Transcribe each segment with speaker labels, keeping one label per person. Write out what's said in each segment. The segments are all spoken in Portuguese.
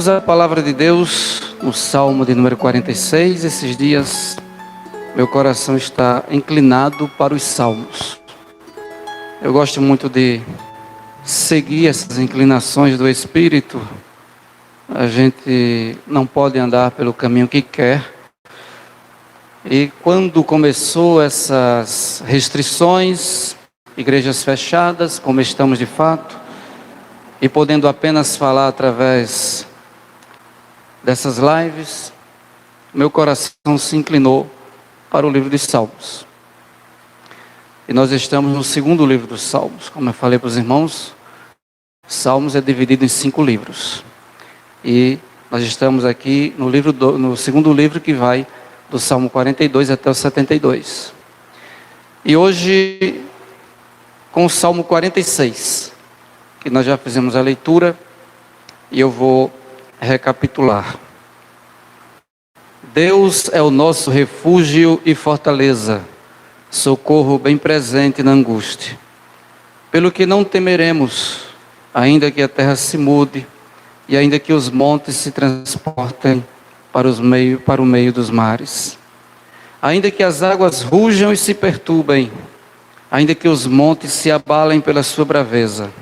Speaker 1: Vamos à palavra de Deus, no Salmo de número 46. Esses dias, meu coração está inclinado para os salmos. Eu gosto muito de seguir essas inclinações do Espírito. A gente não pode andar pelo caminho que quer. E quando começou essas restrições, igrejas fechadas, como estamos de fato, e podendo apenas falar através dessas lives, meu coração se inclinou para o livro dos Salmos. E nós estamos no segundo livro dos Salmos. Como eu falei para os irmãos, Salmos é dividido em 5 livros. E nós estamos aqui no segundo livro, que vai do Salmo 42 até o 72. E hoje, com o Salmo 46, que nós já fizemos a leitura, e eu vou recapitular. Deus é o nosso refúgio e fortaleza, socorro bem presente na angústia. Pelo que não temeremos, ainda que a terra se mude, e ainda que os montes se transportem para o meio dos mares. Ainda que as águas rujam e se perturbem, ainda que os montes se abalem pela sua braveza.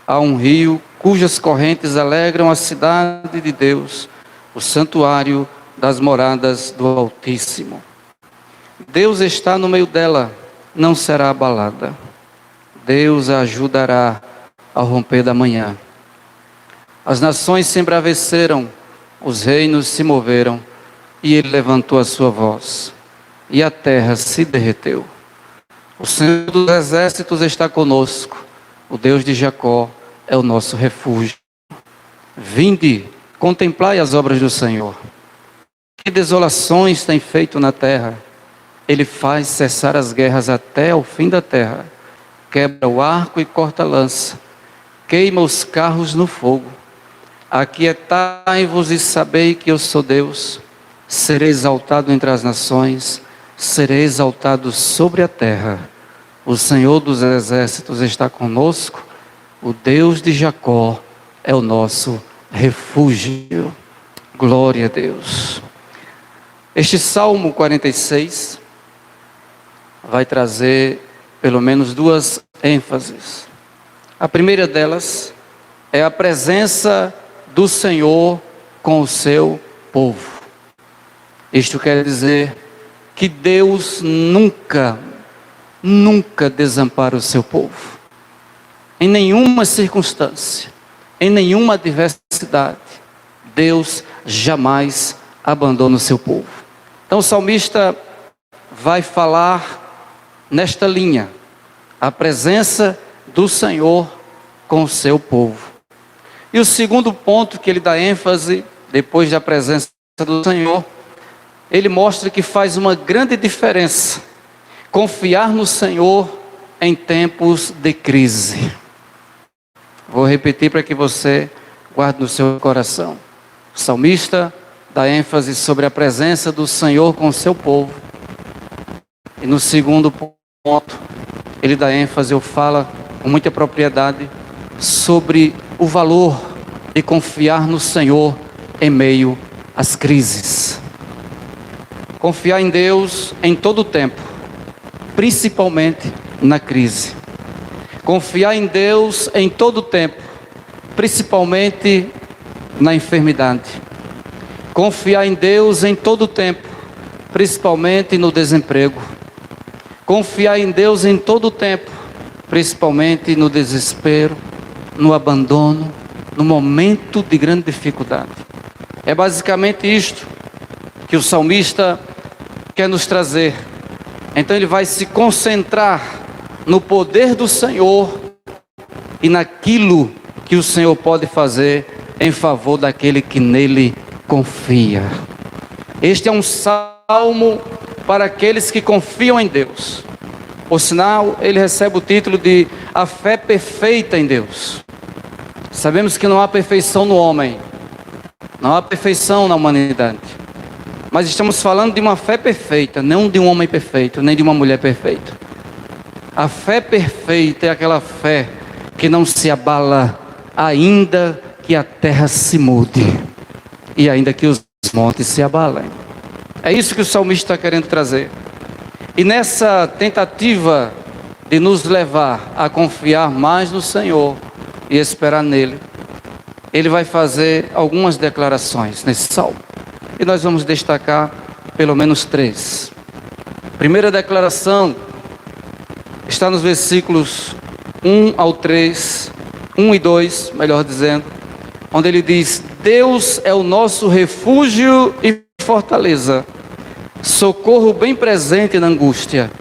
Speaker 1: Há um rio cujas correntes alegram a cidade de Deus, o santuário das moradas do Altíssimo. Deus está no meio dela, não será abalada. Deus a ajudará ao romper da manhã. As nações se embraveceram, os reinos se moveram, e ele levantou a sua voz, e a terra se derreteu. O Senhor dos exércitos está conosco, o Deus de Jacó é o nosso refúgio. Vinde, contemplai as obras do Senhor. Que desolações tem feito na terra. Ele faz cessar as guerras até ao fim da terra. Quebra o arco e corta a lança. Queima os carros no fogo. Aquietai-vos e sabei que eu sou Deus. Serei exaltado entre as nações. Serei exaltado sobre a terra. O Senhor dos exércitos está conosco. O Deus de Jacó é o nosso refúgio. Glória a Deus. Este Salmo 46 vai trazer pelo menos 2 ênfases. A primeira delas é a presença do Senhor com o seu povo. Isto quer dizer que Deus nunca desampara o seu povo. Em nenhuma circunstância, em nenhuma adversidade, Deus jamais abandona o seu povo. Então o salmista vai falar nesta linha, a presença do Senhor com o seu povo. E o segundo ponto que ele dá ênfase, depois da presença do Senhor, ele mostra que faz uma grande diferença confiar no Senhor em tempos de crise. Vou repetir para que você guarde no seu coração. O salmista dá ênfase sobre a presença do Senhor com o seu povo. E no segundo ponto, ele dá ênfase, ou fala com muita propriedade, sobre o valor de confiar no Senhor em meio às crises. Confiar em Deus em todo o tempo, principalmente na crise. Confiar em Deus em todo o tempo, principalmente na enfermidade. Confiar em Deus em todo o tempo, principalmente no desemprego. Confiar em Deus em todo o tempo, principalmente no desespero, no abandono, no momento de grande dificuldade. É basicamente isto que o salmista quer nos trazer. Então ele vai se concentrar no poder do Senhor e naquilo que o Senhor pode fazer em favor daquele que nele confia. Este é um salmo para aqueles que confiam em Deus. Por sinal, ele recebe o título de A Fé Perfeita em Deus. Sabemos que não há perfeição no homem, não há perfeição na humanidade. Mas estamos falando de uma fé perfeita, não de um homem perfeito, nem de uma mulher perfeita. A fé perfeita é aquela fé que não se abala ainda que a terra se mude e ainda que os montes se abalem. É isso que o salmista está querendo trazer. E nessa tentativa de nos levar a confiar mais no Senhor e esperar nele, ele vai fazer algumas declarações nesse salmo. E nós vamos destacar pelo menos 3. Primeira declaração está nos versículos 1 ao 3, 1 e 2, melhor dizendo, onde ele diz: Deus é o nosso refúgio e fortaleza, socorro bem presente na angústia,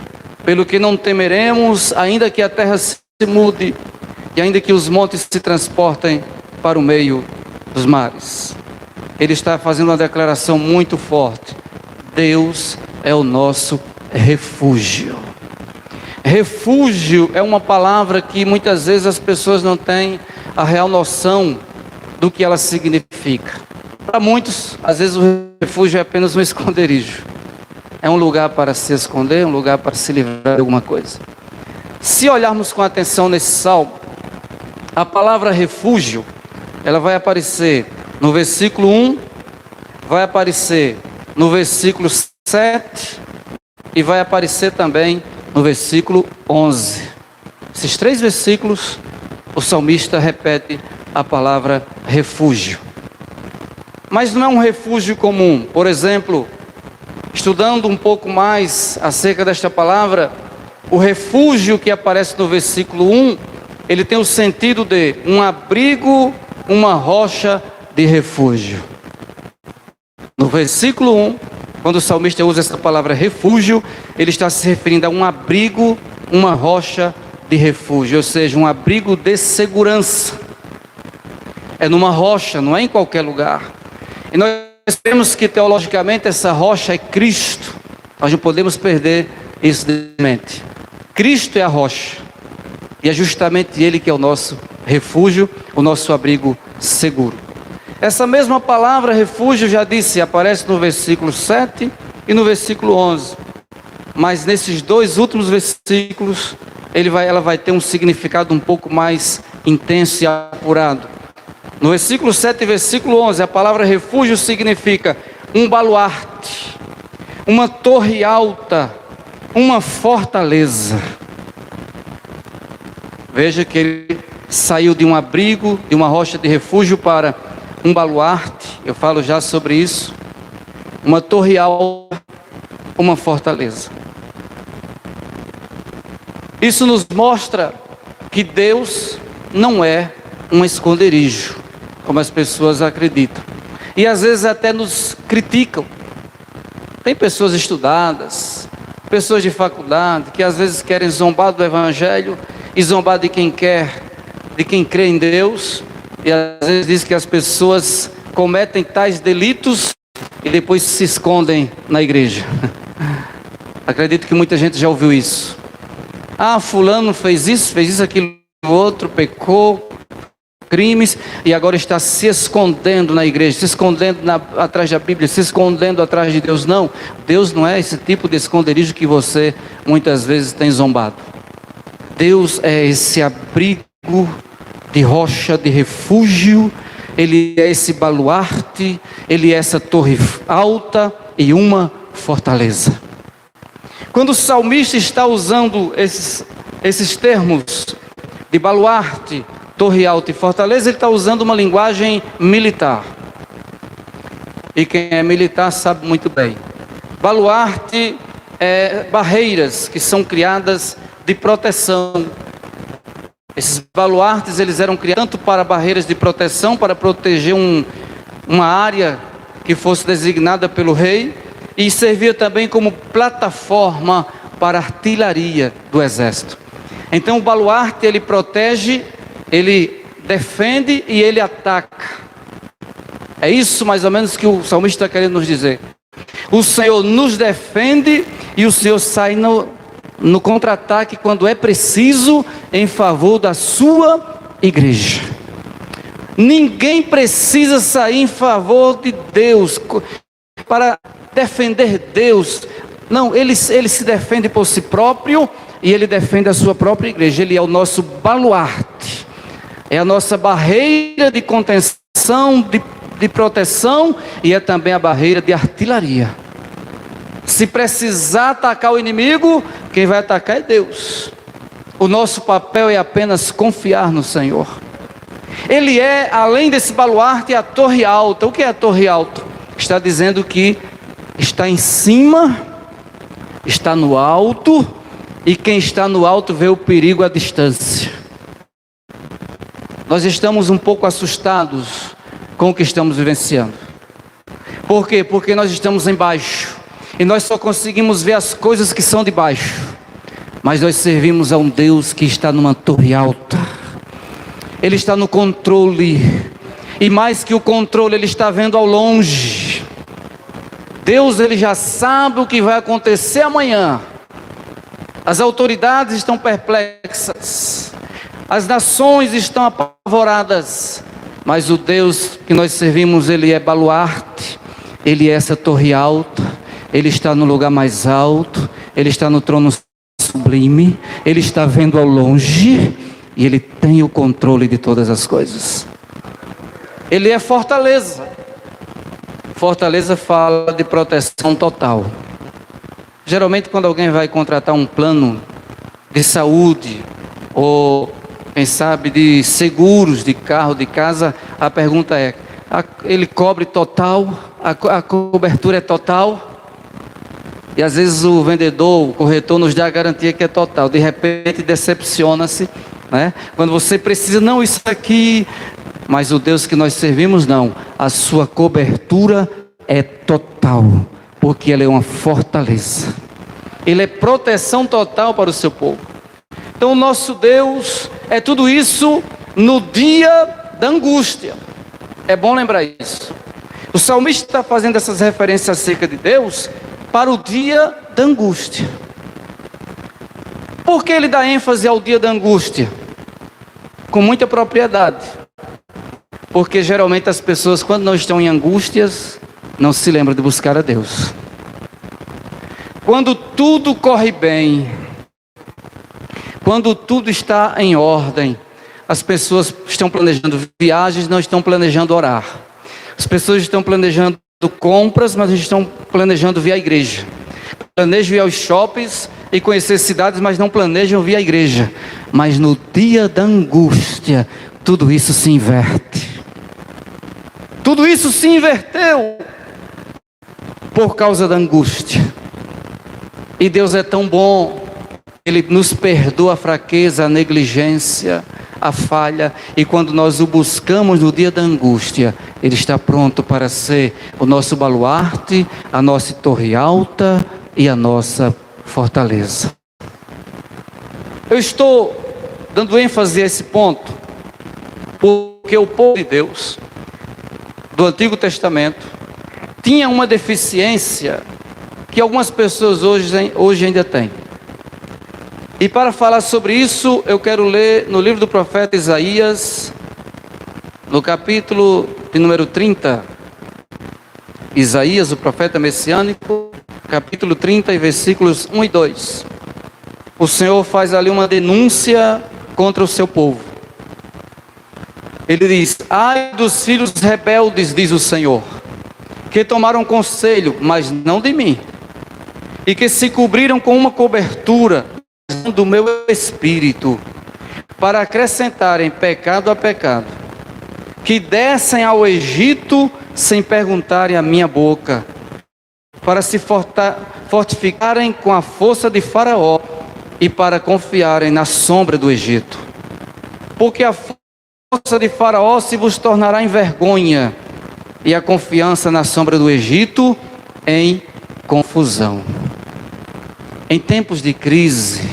Speaker 1: pelo que não temeremos, ainda que a terra se mude, e ainda que os montes se transportem para o meio dos mares. Ele está fazendo uma declaração muito forte: Deus é o nosso refúgio. Refúgio é uma palavra que muitas vezes as pessoas não têm a real noção do que ela significa. Para muitos, às vezes o refúgio é apenas um esconderijo. É um lugar para se esconder, um lugar para se livrar de alguma coisa. Se olharmos com atenção nesse salmo, a palavra refúgio, ela vai aparecer no versículo 1, vai aparecer no versículo 7 e vai aparecer também no versículo 11. Esses 3 versículos, o salmista repete a palavra refúgio. Mas não é um refúgio comum. Por exemplo, estudando um pouco mais acerca desta palavra, o refúgio que aparece no versículo 1, ele tem o sentido de um abrigo, uma rocha de refúgio. No versículo 1, quando o salmista usa essa palavra refúgio, ele está se referindo a um abrigo, uma rocha de refúgio, ou seja, um abrigo de segurança. É numa rocha, não é em qualquer lugar. E nós sabemos que teologicamente essa rocha é Cristo. Nós não podemos perder isso de mente. Cristo é a rocha. E é justamente Ele que é o nosso refúgio, o nosso abrigo seguro. Essa mesma palavra refúgio, já disse, aparece no versículo 7 e no versículo 11. Mas nesses 2 últimos versículos, ela vai ter um significado um pouco mais intenso e apurado. No versículo 7 e versículo 11, a palavra refúgio significa um baluarte, uma torre alta, uma fortaleza. Veja que ele saiu de um abrigo, de uma rocha de refúgio para um baluarte, eu falo já sobre isso, uma torre alta, uma fortaleza. Isso nos mostra que Deus não é um esconderijo, como as pessoas acreditam. E às vezes até nos criticam. Tem pessoas estudadas, pessoas de faculdade, que às vezes querem zombar do Evangelho e zombar de quem crê em Deus. E às vezes diz que as pessoas cometem tais delitos e depois se escondem na igreja. Acredito que muita gente já ouviu isso. Ah, fulano fez isso, aquilo, outro, pecou, crimes, e agora está se escondendo na igreja, se escondendo atrás da Bíblia, se escondendo atrás de Deus. Não, Deus não é esse tipo de esconderijo que você muitas vezes tem zombado. Deus é esse abrigo de rocha, de refúgio. Ele é esse baluarte, Ele é essa torre alta e uma fortaleza. Quando o salmista está usando esses termos de baluarte, torre alta e fortaleza, ele está usando uma linguagem militar. E quem é militar sabe muito bem. Baluarte é barreiras que são criadas de proteção. Esses baluartes, eles eram criados tanto para barreiras de proteção, para proteger uma área que fosse designada pelo rei, e servia também como plataforma para a artilharia do exército. Então o baluarte, ele protege, ele defende e ele ataca. É isso mais ou menos que o salmista está querendo nos dizer. O Senhor nos defende e o Senhor sai no contra-ataque quando é preciso em favor da sua igreja. Ninguém precisa sair em favor de Deus para defender Deus. Não, ele se defende por si próprio e ele defende a sua própria igreja. Ele é o nosso baluarte. é a nossa barreira de contenção, de proteção, e é também a barreira de artilharia. Se precisar atacar o inimigo, quem vai atacar é Deus. O nosso papel é apenas confiar no Senhor. Ele é, além desse baluarte, a torre alta. O que é a torre alta? Está dizendo que está em cima, está no alto, e quem está no alto vê o perigo à distância. Nós estamos um pouco assustados com o que estamos vivenciando. Por quê? Porque nós estamos embaixo, e nós só conseguimos ver as coisas que são de baixo. Mas nós servimos a um Deus que está numa torre alta. Ele está no controle, e mais que o controle, Ele está vendo ao longe. Deus, Ele já sabe o que vai acontecer amanhã. As autoridades estão perplexas, as nações estão apavoradas, mas o Deus que nós servimos, Ele é baluarte, Ele é essa torre alta, Ele está no lugar mais alto, Ele está no trono sublime, Ele está vendo ao longe, e Ele tem o controle de todas as coisas. Ele é fortaleza. Fortaleza fala de proteção total. Geralmente quando alguém vai contratar um plano de saúde, ou quem sabe de seguros de carro, de casa, a pergunta é, ele cobre total? A cobertura é total? E às vezes o vendedor, o corretor nos dá a garantia que é total. De repente decepciona-se, né? Quando você precisa, não, isso aqui... Mas o Deus que nós servimos, não. A sua cobertura é total, porque Ele é uma fortaleza. Ele é proteção total para o seu povo. Então o nosso Deus é tudo isso no dia da angústia. É bom lembrar isso. O salmista está fazendo essas referências acerca de Deus para o dia da angústia. Por que ele dá ênfase ao dia da angústia? Com muita propriedade. Porque geralmente as pessoas, quando não estão em angústias, não se lembram de buscar a Deus. Quando tudo corre bem, quando tudo está em ordem, as pessoas estão planejando viagens, não estão planejando orar. As pessoas estão planejando compras, mas estão planejando vir à igreja. Planejam ir aos shoppings e conhecer cidades, mas não planejam vir à igreja. Mas no dia da angústia, tudo isso se inverte. Tudo isso se inverteu por causa da angústia. E Deus é tão bom, Ele nos perdoa a fraqueza, a negligência, a falha. E quando nós o buscamos no dia da angústia, Ele está pronto para ser o nosso baluarte, a nossa torre alta e a nossa fortaleza. Eu estou dando ênfase a esse ponto, porque o povo de Deus do Antigo Testamento tinha uma deficiência que algumas pessoas hoje ainda têm. E para falar sobre isso, eu quero ler no livro do profeta Isaías, no capítulo de número 30. Isaías, o profeta messiânico, capítulo 30 e versículos 1 e 2. O Senhor faz ali uma denúncia contra o seu povo. Ele diz: ai dos filhos rebeldes, diz o Senhor, que tomaram conselho, mas não de mim, e que se cobriram com uma cobertura do meu espírito, para acrescentarem pecado a pecado, que descem ao Egito sem perguntarem à minha boca, para se fortificarem com a força de Faraó e para confiarem na sombra do Egito. Porque a força de Faraó se vos tornará em vergonha, e a confiança na sombra do Egito em confusão. Em tempos de crise,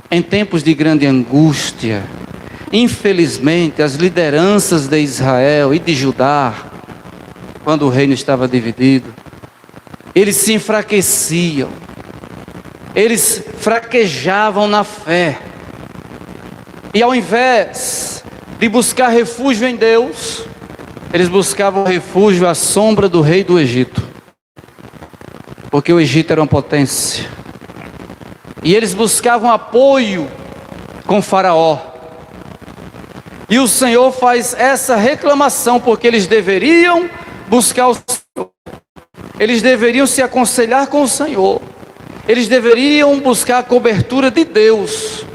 Speaker 1: em tempos de grande angústia, infelizmente as lideranças de Israel e de Judá, quando o reino estava dividido, eles se enfraqueciam, eles fraquejavam na fé, e ao invés de buscar refúgio em Deus, eles buscavam refúgio à sombra do rei do Egito, porque o Egito era uma potência, e eles buscavam apoio com Faraó. E o Senhor faz essa reclamação, porque eles deveriam buscar o Senhor. Eles deveriam se aconselhar com o Senhor. Eles deveriam buscar a cobertura de Deus.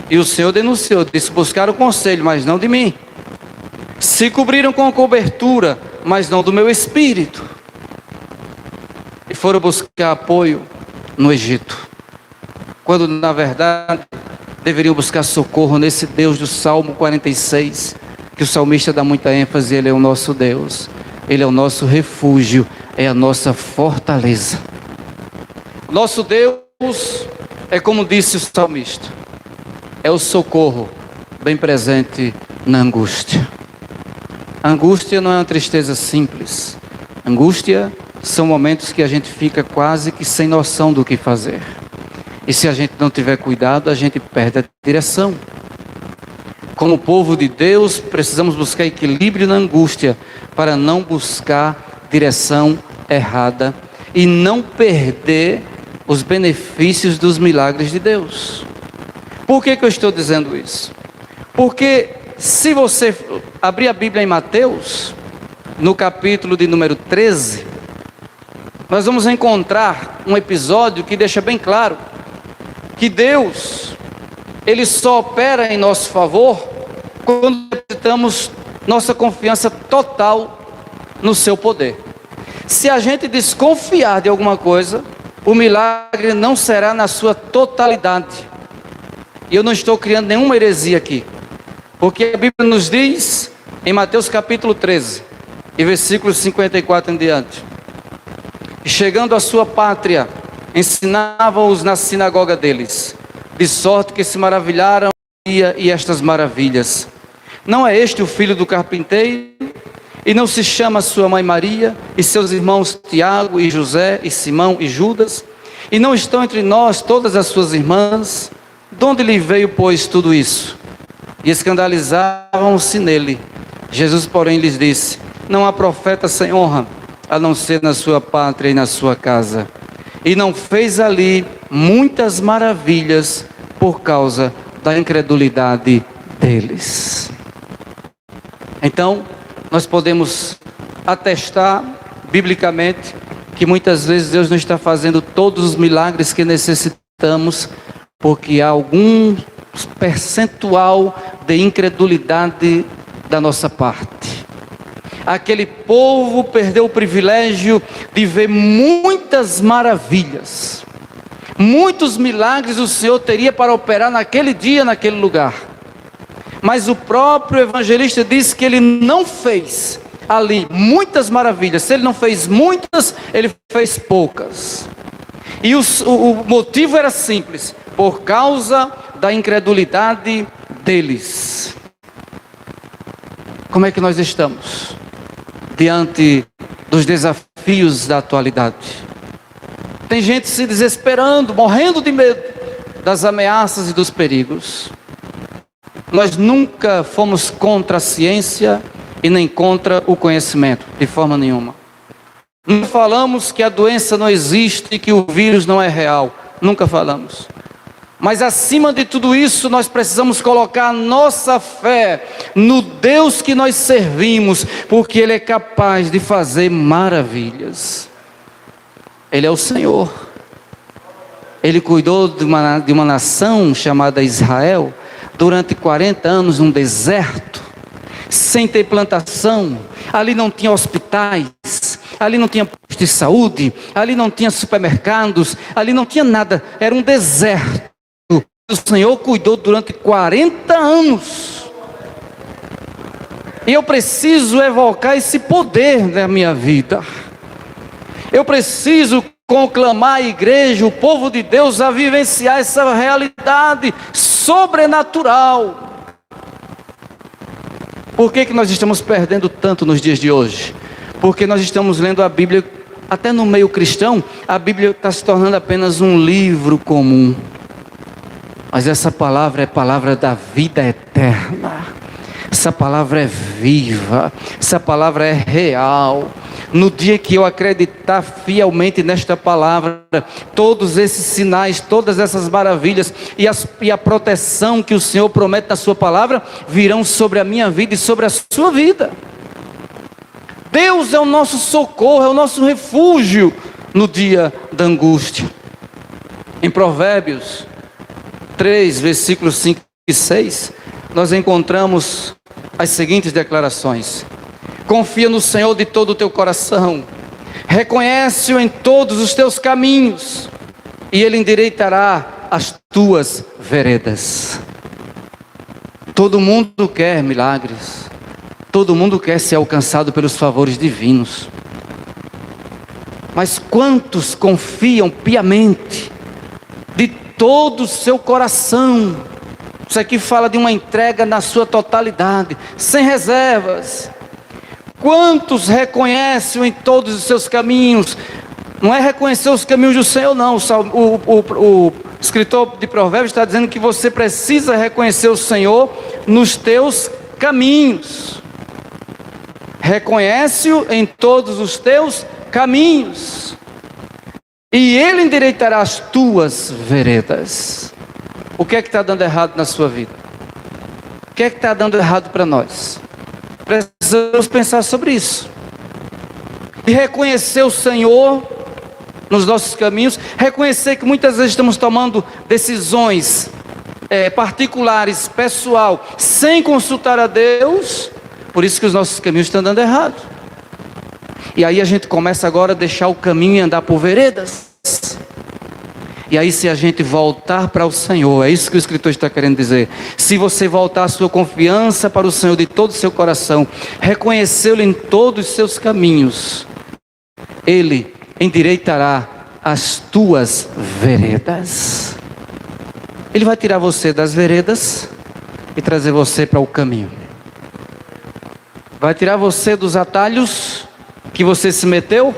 Speaker 1: E o Senhor denunciou, disse: buscaram o conselho, mas não de mim. Se cobriram com a cobertura, mas não do meu espírito. E foram buscar apoio no Egito, quando na verdade deveriam buscar socorro nesse Deus do Salmo 46, que o salmista dá muita ênfase. Ele é o nosso Deus, Ele é o nosso refúgio, é a nossa fortaleza. Nosso Deus é, como disse o salmista, é o socorro bem presente na angústia. A angústia não é uma tristeza simples. Angústia são momentos que a gente fica quase que sem noção do que fazer. E se a gente não tiver cuidado, a gente perde a direção. Como povo de Deus, precisamos buscar equilíbrio na angústia, para não buscar direção errada e não perder os benefícios dos milagres de Deus. Por que eu estou dizendo isso? Porque se você abrir a Bíblia em Mateus, no capítulo de número 13, nós vamos encontrar um episódio que deixa bem claro que Deus, Ele só opera em nosso favor quando depositamos nossa confiança total no seu poder. Se a gente desconfiar de alguma coisa, o milagre não será na sua totalidade. E eu não estou criando nenhuma heresia aqui, porque a Bíblia nos diz, em Mateus capítulo 13, e versículos 54 em diante: e chegando à sua pátria, ensinava-os na sinagoga deles, de sorte que se maravilharam e estas maravilhas. Não é este o filho do carpinteiro? E não se chama sua mãe Maria, e seus irmãos Tiago e José e Simão e Judas? E não estão entre nós todas as suas irmãs? De onde lhe veio, pois, tudo isso? E escandalizavam-se nele. Jesus, porém, lhes disse: não há profeta sem honra, a não ser na sua pátria e na sua casa. E não fez ali muitas maravilhas por causa da incredulidade deles. Então, nós podemos atestar biblicamente que muitas vezes Deus não está fazendo todos os milagres que necessitamos, porque há algum percentual de incredulidade da nossa parte. Aquele povo perdeu o privilégio de ver muitas maravilhas, muitos milagres o Senhor teria para operar naquele dia, naquele lugar. Mas o próprio evangelista disse que ele não fez ali muitas maravilhas. Se ele não fez muitas, ele fez poucas. E o motivo era simples: por causa da incredulidade deles. Como é que nós estamos diante dos desafios da atualidade? Tem gente se desesperando, morrendo de medo das ameaças e dos perigos. Nós nunca fomos contra a ciência e nem contra o conhecimento, de forma nenhuma. Não falamos que a doença não existe e que o vírus não é real. Nunca falamos. Mas acima de tudo isso, nós precisamos colocar a nossa fé no Deus que nós servimos, porque Ele é capaz de fazer maravilhas. Ele é o Senhor. Ele cuidou de uma nação chamada Israel durante 40 anos num deserto, sem ter plantação. Ali não tinha hospitais, ali não tinha posto de saúde, ali não tinha supermercados, ali não tinha nada, era um deserto. O Senhor cuidou durante 40 anos. E eu preciso evocar esse poder na minha vida. Eu preciso conclamar a igreja, o povo de Deus, a vivenciar essa realidade sobrenatural. Por que nós estamos perdendo tanto nos dias de hoje? Porque nós estamos lendo a Bíblia, até no meio cristão, a Bíblia está se tornando apenas um livro comum. Mas essa palavra é palavra da vida eterna. Essa palavra é viva, essa palavra é real. No dia que eu acreditar fielmente nesta palavra, todos esses sinais, todas essas maravilhas e a proteção que o Senhor promete na sua palavra virão sobre a minha vida e sobre a sua vida. Deus é o nosso socorro, é o nosso refúgio no dia da angústia. Em Provérbios 3, versículos 5 e 6, nós encontramos as seguintes declarações: confia no Senhor de todo o teu coração, reconhece-o em todos os teus caminhos, e Ele endireitará as tuas veredas. Todo mundo quer milagres, todo mundo quer ser alcançado pelos favores divinos, mas quantos confiam piamente, de todo o seu coração? Isso aqui fala de uma entrega na sua totalidade, sem reservas. Quantos reconhecem em todos os seus caminhos? Não é reconhecer os caminhos do Senhor, não. O escritor de Provérbios está dizendo que você precisa reconhecer o Senhor nos teus caminhos. Reconhece-o em todos os teus caminhos, e Ele endireitará as tuas veredas. O que é que está dando errado na sua vida? O que é que está dando errado para nós? Precisamos pensar sobre isso. De reconhecer o Senhor nos nossos caminhos, reconhecer que muitas vezes estamos tomando decisões particulares, pessoal, sem consultar a Deus. Por isso que os nossos caminhos estão dando errado. E aí a gente começa agora a deixar o caminho e andar por veredas. E aí, se a gente voltar para o Senhor, é isso que o escritor está querendo dizer. Se você voltar a sua confiança para o Senhor de todo o seu coração, reconhecê-lo em todos os seus caminhos, Ele endireitará as tuas veredas. Ele vai tirar você das veredas e trazer você para o caminho. Vai tirar você dos atalhos que você se meteu,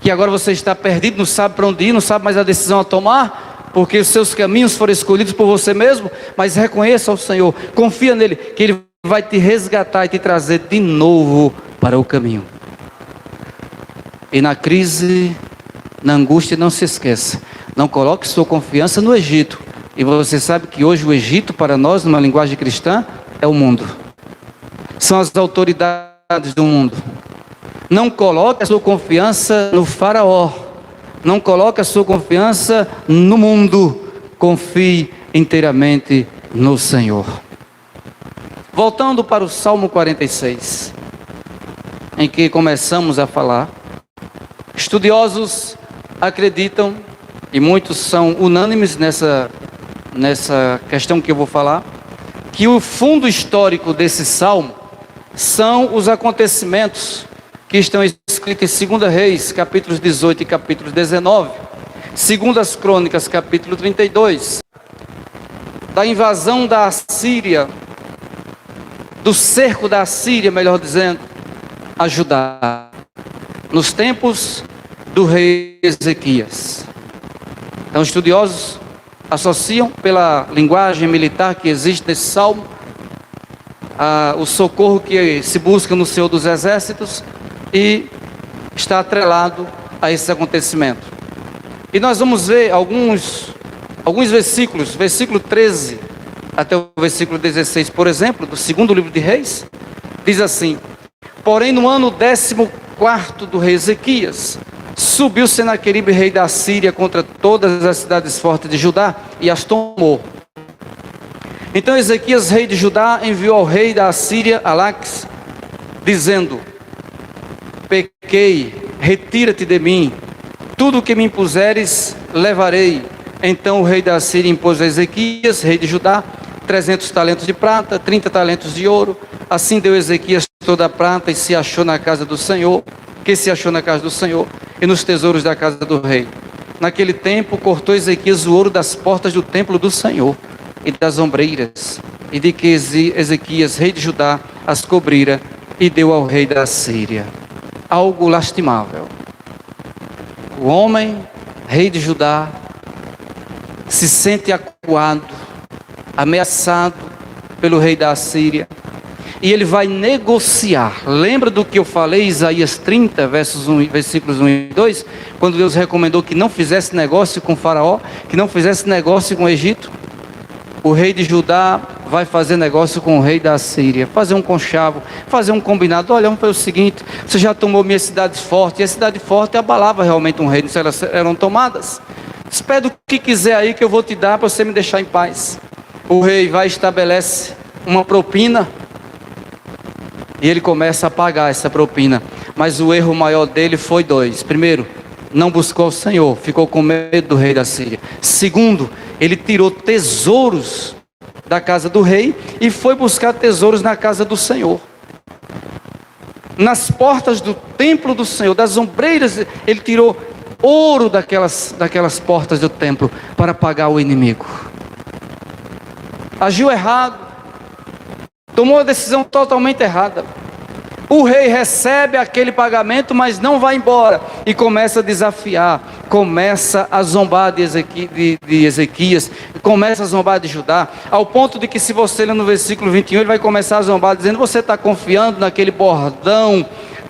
Speaker 1: que agora você está perdido, não sabe para onde ir, não sabe mais a decisão a tomar, porque os seus caminhos foram escolhidos por você mesmo. Mas reconheça ao Senhor, confia nele, que Ele vai te resgatar e te trazer de novo para o caminho. E na crise, na angústia, não se esqueça, não coloque sua confiança no Egito. E você sabe que hoje o Egito para nós, numa linguagem cristã, é o mundo. São as autoridades do mundo. Não coloque a sua confiança no faraó. Não coloque a sua confiança no mundo. Confie inteiramente no Senhor. Voltando para o Salmo 46, em que começamos a falar, estudiosos acreditam, e muitos são unânimes nessa questão que eu vou falar, que o fundo histórico desse salmo são os acontecimentos que estão escritos em 2 Reis, capítulos 18 e capítulo 19, 2 Crônicas, capítulo 32, da invasão da Assíria, do cerco da Assíria, melhor dizendo, a Judá, nos tempos do rei Ezequias. Então, estudiosos associam, pela linguagem militar que existe nesse salmo, o socorro que se busca no Senhor dos Exércitos, e está atrelado a esse acontecimento. E nós vamos ver alguns versículos, versículo 13 até o versículo 16, por exemplo, do 2º livro de Reis, diz assim: porém no ano 14º do rei Ezequias, subiu Senaqueribe, rei da Síria, contra todas as cidades fortes de Judá, e as tomou. Então Ezequias, rei de Judá, enviou ao rei da Assíria, Alaques, dizendo: pequei, retira-te de mim, tudo o que me impuseres levarei. Então o rei da Assíria impôs a Ezequias, rei de Judá, 300 talentos de prata, 30 talentos de ouro. Assim deu Ezequias toda a prata e se achou na casa do Senhor, e nos tesouros da casa do rei. Naquele tempo cortou Ezequias o ouro das portas do templo do Senhor e das ombreiras, e de que Ezequias, rei de Judá, as cobrira e deu ao rei da Síria. Algo lastimável. O homem, rei de Judá, se sente acuado, ameaçado pelo rei da Assíria. e ele vai negociar. Lembra do que eu falei, Isaías 30, versículos 1 e 2? Quando Deus recomendou que não fizesse negócio com Faraó, que não fizesse negócio com o Egito. O rei de Judá vai fazer negócio com o rei da Assíria, fazer um conchavo, fazer um combinado. Olha, vamos fazer o seguinte: você já tomou minhas cidades fortes, e a cidade forte abalava realmente um reino, se elas eram tomadas. Pede o que quiser aí que eu vou te dar para você me deixar em paz. O rei vai e estabelece uma propina, e ele começa a pagar essa propina. Mas o erro maior dele foi dois: primeiro, não buscou o Senhor, ficou com medo do rei da Síria. Segundo, ele tirou tesouros da casa do rei e foi buscar tesouros na casa do Senhor. Nas portas do templo do Senhor, das ombreiras, ele tirou ouro daquelas portas do templo para pagar o inimigo. Agiu errado, tomou a decisão totalmente errada. O rei recebe aquele pagamento, mas não vai embora, e começa a desafiar, começa a zombar de Ezequias, começa a zombar de Judá, ao ponto de que, se você ler no versículo 21, ele vai começar a zombar, dizendo: você está confiando naquele bordão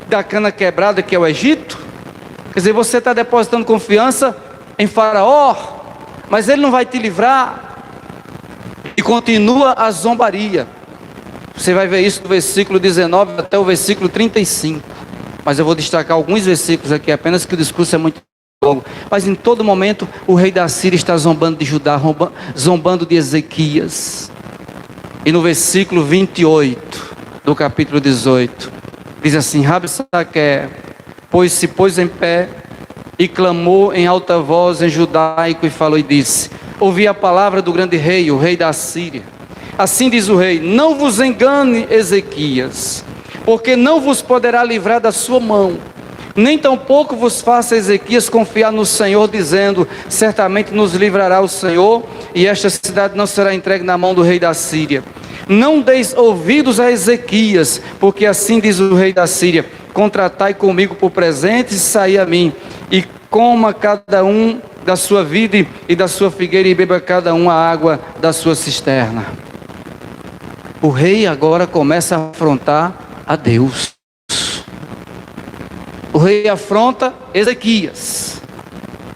Speaker 1: da cana quebrada que é o Egito? Quer dizer, você está depositando confiança em Faraó, mas ele não vai te livrar. E continua a zombaria. Você vai ver isso do versículo 19 até o versículo 35. Mas eu vou destacar alguns versículos aqui apenas, que o discurso é muito longo. Mas em todo momento o rei da Síria está zombando de Judá, zombando de Ezequias. E no versículo 28 do capítulo 18, diz assim: Rabsaque se pôs em pé e clamou em alta voz em judaico e falou e disse: ouvi a palavra do grande rei, o rei da Síria. Assim diz o rei: não vos engane, Ezequias, porque não vos poderá livrar da sua mão, nem tampouco vos faça, Ezequias, confiar no Senhor, dizendo: certamente nos livrará o Senhor, e esta cidade não será entregue na mão do rei da Síria. Não deis ouvidos a Ezequias, porque assim diz o rei da Síria: contratai comigo por presentes e saí a mim, e coma cada um da sua vide e da sua figueira, e beba cada um a água da sua cisterna. O rei agora começa a afrontar a Deus. O rei afronta Ezequias,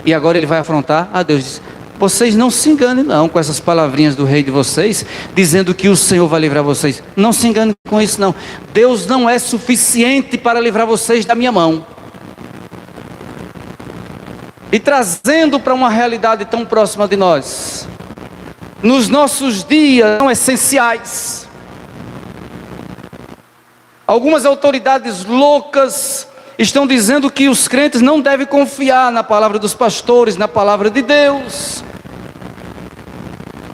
Speaker 1: e agora ele vai afrontar a Deus. Diz: vocês não se enganem não com essas palavrinhas do rei de vocês, dizendo que o Senhor vai livrar vocês. Não se enganem com isso não. Deus não é suficiente para livrar vocês da minha mão. E trazendo para uma realidade tão próxima de nós, nos nossos dias são essenciais. Algumas autoridades loucas estão dizendo que os crentes não devem confiar na palavra dos pastores, na palavra de Deus.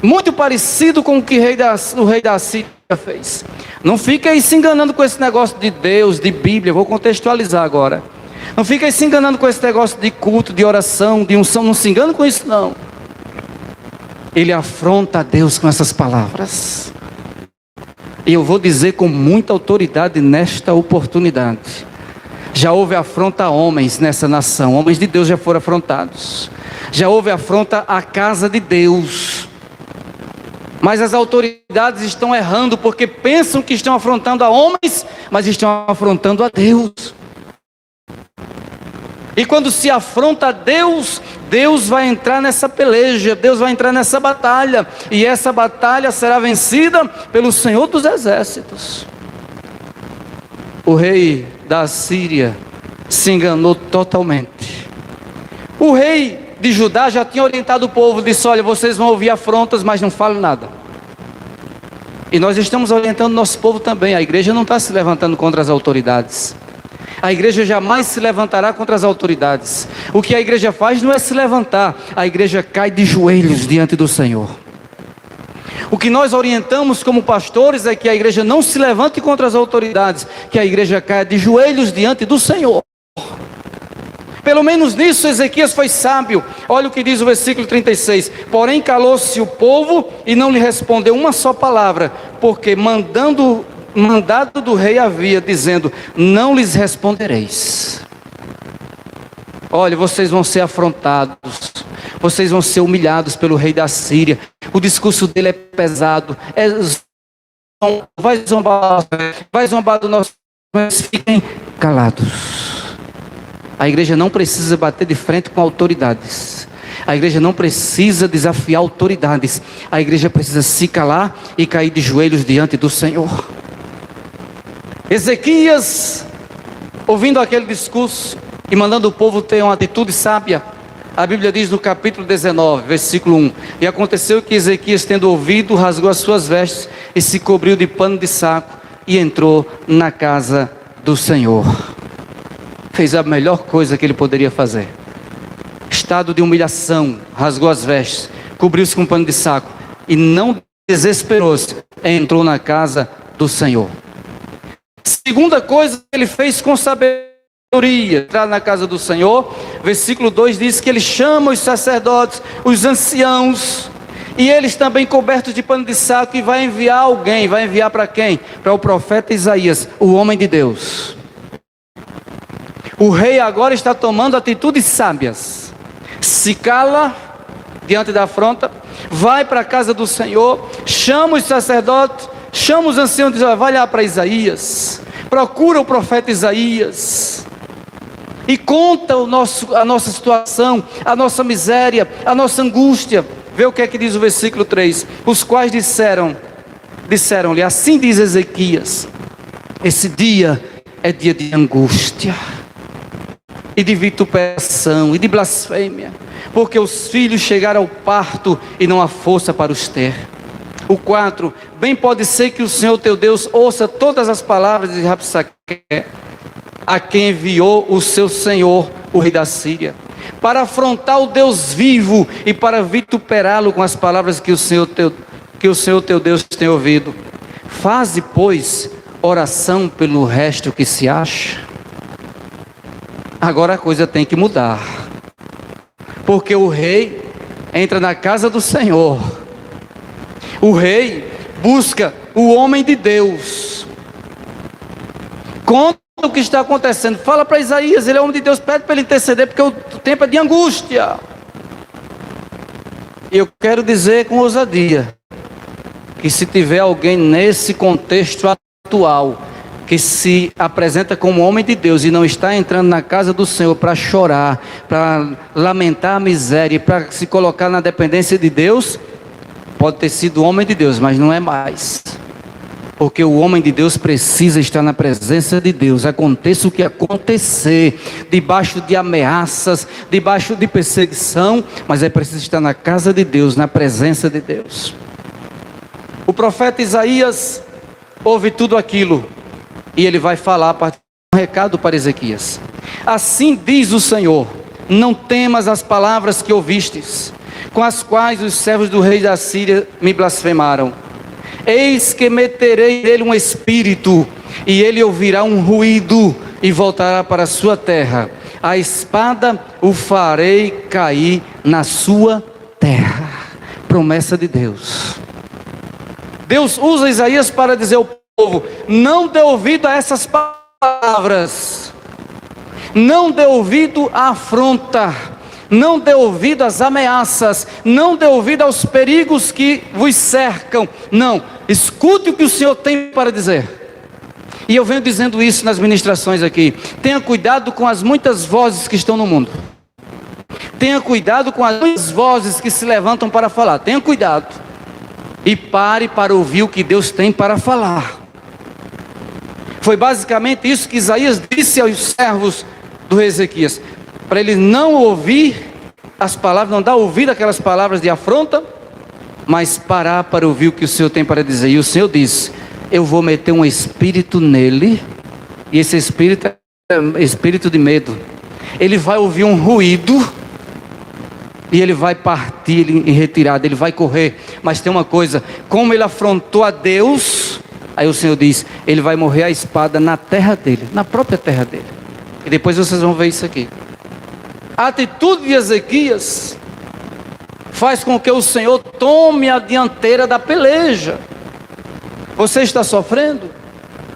Speaker 1: Muito parecido com o que o rei da Síria fez. Não fique aí se enganando com esse negócio de Deus, de Bíblia. Vou contextualizar agora. Não fique aí se enganando com esse negócio de culto, de oração, de unção. Não se engane com isso não. Ele afronta a Deus com essas palavras. E eu vou dizer com muita autoridade nesta oportunidade: já houve afronta a homens nessa nação. Homens de Deus já foram afrontados. Já houve afronta à casa de Deus. Mas as autoridades estão errando, porque pensam que estão afrontando a homens, mas estão afrontando a Deus. E quando se afronta a Deus, Deus vai entrar nessa peleja, Deus vai entrar nessa batalha, e essa batalha será vencida pelo Senhor dos Exércitos. O rei da Síria se enganou totalmente. O rei de Judá já tinha orientado o povo, disse: olha, vocês vão ouvir afrontas, mas não falem nada. E nós estamos orientando nosso povo também. A igreja não está se levantando contra as autoridades. A igreja jamais se levantará contra as autoridades. O que a igreja faz não é se levantar, a igreja cai de joelhos diante do Senhor. O que nós orientamos como pastores é que a igreja não se levante contra as autoridades, que a igreja caia de joelhos diante do Senhor. Pelo menos nisso Ezequias foi sábio. Olha o que diz o versículo 36. Porém calou-se o povo e não lhe respondeu uma só palavra, porque mandado do rei havia, dizendo: não lhes respondereis. Olha, vocês vão ser afrontados, vocês vão ser humilhados pelo rei da Síria. O discurso dele é pesado, é vai zombar do nosso, mas fiquem calados. A igreja não precisa bater de frente com autoridades. A igreja não precisa desafiar autoridades. A igreja precisa se calar e cair de joelhos diante do Senhor. Ezequias, ouvindo aquele discurso e mandando o povo ter uma atitude sábia, a Bíblia diz no capítulo 19, versículo 1: E aconteceu que Ezequias, tendo ouvido, rasgou as suas vestes e se cobriu de pano de saco e entrou na casa do Senhor. Fez a melhor coisa que ele poderia fazer. Estado de humilhação, rasgou as vestes, cobriu-se com pano de saco e não desesperou-se, entrou na casa do Senhor. Segunda coisa que ele fez com sabedoria, entrar na casa do Senhor, versículo 2 diz que ele chama os sacerdotes, os anciãos, e eles também cobertos de pano de saco, e vai enviar alguém. Vai enviar para quem? Para o profeta Isaías, o homem de Deus. O rei agora está tomando atitudes sábias. Se cala diante da afronta, vai para a casa do Senhor, chama os sacerdotes, chama os anciãos e diz: vai lá para Isaías, procura o profeta Isaías e conta a nossa situação, a nossa miséria, a nossa angústia. Vê o que é que diz o versículo 3: os quais disseram-lhe, assim diz Ezequias, esse dia é dia de angústia, e de vituperação, e de blasfêmia, porque os filhos chegaram ao parto, e não há força para os ter. O 4: bem pode ser que o Senhor teu Deus ouça todas as palavras de Rabsaque, a quem enviou o seu senhor, o rei da Síria, para afrontar o Deus vivo, e para vituperá-lo com as palavras que o Senhor teu Deus tem ouvido. Faze, pois, oração pelo resto que se acha. Agora a coisa tem que mudar, porque o rei entra na casa do Senhor, o rei busca o homem de Deus, conta o que está acontecendo, fala para Isaías, ele é homem de Deus, pede para ele interceder, porque o tempo é de angústia. E eu quero dizer com ousadia, que se tiver alguém nesse contexto atual, que se apresenta como homem de Deus e não está entrando na casa do Senhor para chorar, para lamentar a miséria, para se colocar na dependência de Deus, pode ter sido homem de Deus, mas não é mais. Porque o homem de Deus precisa estar na presença de Deus, aconteça o que acontecer, debaixo de ameaças, debaixo de perseguição, mas é preciso estar na casa de Deus, na presença de Deus. O profeta Isaías ouve tudo aquilo, e ele vai falar um recado para Ezequias. Assim diz o Senhor: não temas as palavras que ouvistes, com as quais os servos do rei da Síria me blasfemaram. Eis que meterei nele um espírito, e ele ouvirá um ruído, e voltará para a sua terra. A espada o farei cair na sua terra. Promessa de Deus. Deus usa Isaías para dizer ao povo: não dê ouvido a essas palavras, não dê ouvido à afronta, não dê ouvido às ameaças, não dê ouvido aos perigos que vos cercam. Não, escute o que o Senhor tem para dizer. E eu venho dizendo isso nas ministrações aqui: tenha cuidado com as muitas vozes que estão no mundo, tenha cuidado com as muitas vozes que se levantam para falar, tenha cuidado, e pare para ouvir o que Deus tem para falar. Foi basicamente isso que Isaías disse aos servos do rei Ezequias, para ele não ouvir as palavras, não dar ouvido àquelas palavras de afronta, mas parar para ouvir o que o Senhor tem para dizer. E o Senhor disse: eu vou meter um espírito nele, e esse espírito é espírito de medo. Ele vai ouvir um ruído, e ele vai partir em retirada, ele vai correr. Mas tem uma coisa: como ele afrontou a Deus, aí o Senhor diz, ele vai morrer a espada na terra dele, na própria terra dele. E depois vocês vão ver isso aqui. A atitude de Ezequias faz com que o Senhor tome a dianteira da peleja. Você está sofrendo?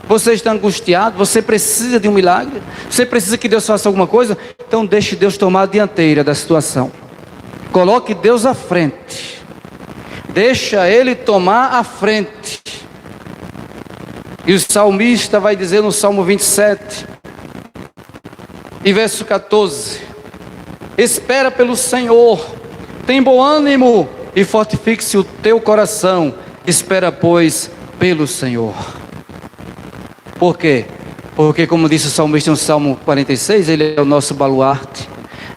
Speaker 1: Você está angustiado? Você precisa de um milagre? Você precisa que Deus faça alguma coisa? Então deixe Deus tomar a dianteira da situação. Coloque Deus à frente. Deixa Ele tomar a frente. E o salmista vai dizer no Salmo 27, e verso 14: espera pelo Senhor, tem bom ânimo e fortifique-se o teu coração. Espera, pois, pelo Senhor. Por quê? Porque, como disse o salmista no Salmo 46, Ele é o nosso baluarte,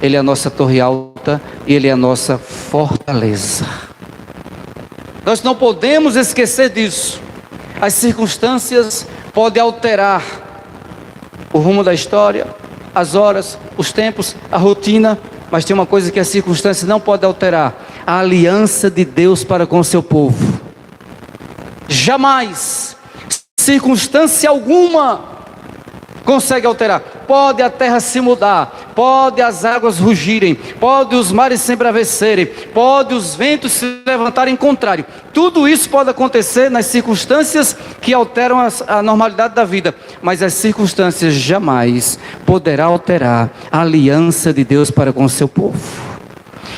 Speaker 1: Ele é a nossa torre alta e Ele é a nossa fortaleza. Nós não podemos esquecer disso. As circunstâncias podem alterar o rumo da história, as horas, os tempos, a rotina, mas tem uma coisa que a circunstância não pode alterar: a aliança de Deus para com o seu povo. Jamais, circunstância alguma consegue alterar. Pode a terra se mudar, pode as águas rugirem, pode os mares se embravecerem, pode os ventos se levantarem contrário. Tudo isso pode acontecer nas circunstâncias que alteram a normalidade da vida, mas as circunstâncias jamais poderão alterar a aliança de Deus para com o seu povo.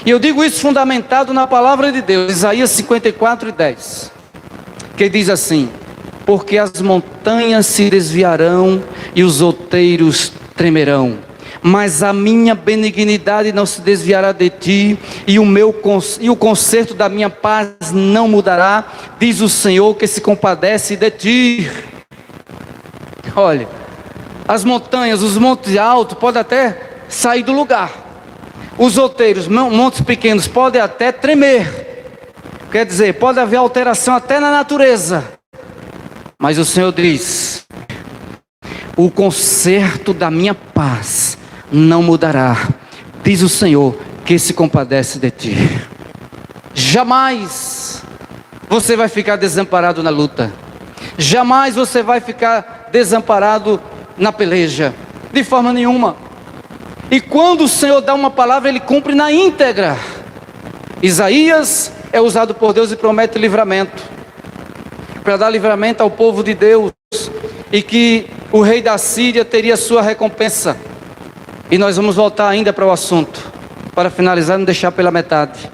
Speaker 1: E eu digo isso fundamentado na palavra de Deus, Isaías 54:10, que diz assim: porque as montanhas se desviarão e os outeiros tremerão, mas a minha benignidade não se desviará de ti, e o conserto da minha paz não mudará, diz o Senhor que se compadece de ti. Olha, as montanhas, os montes altos podem até sair do lugar, os outeiros, montes pequenos, podem até tremer, quer dizer, pode haver alteração até na natureza, mas o Senhor diz: o conserto da minha paz não mudará, diz o Senhor que se compadece de ti. Jamais você vai ficar desamparado na luta, jamais você vai ficar desamparado na peleja, de forma nenhuma. E quando o Senhor dá uma palavra, Ele cumpre na íntegra. Isaías é usado por Deus e promete livramento, para dar livramento ao povo de Deus, e que o rei da Síria teria sua recompensa. E nós vamos voltar ainda para o assunto, para finalizar, não deixar pela metade.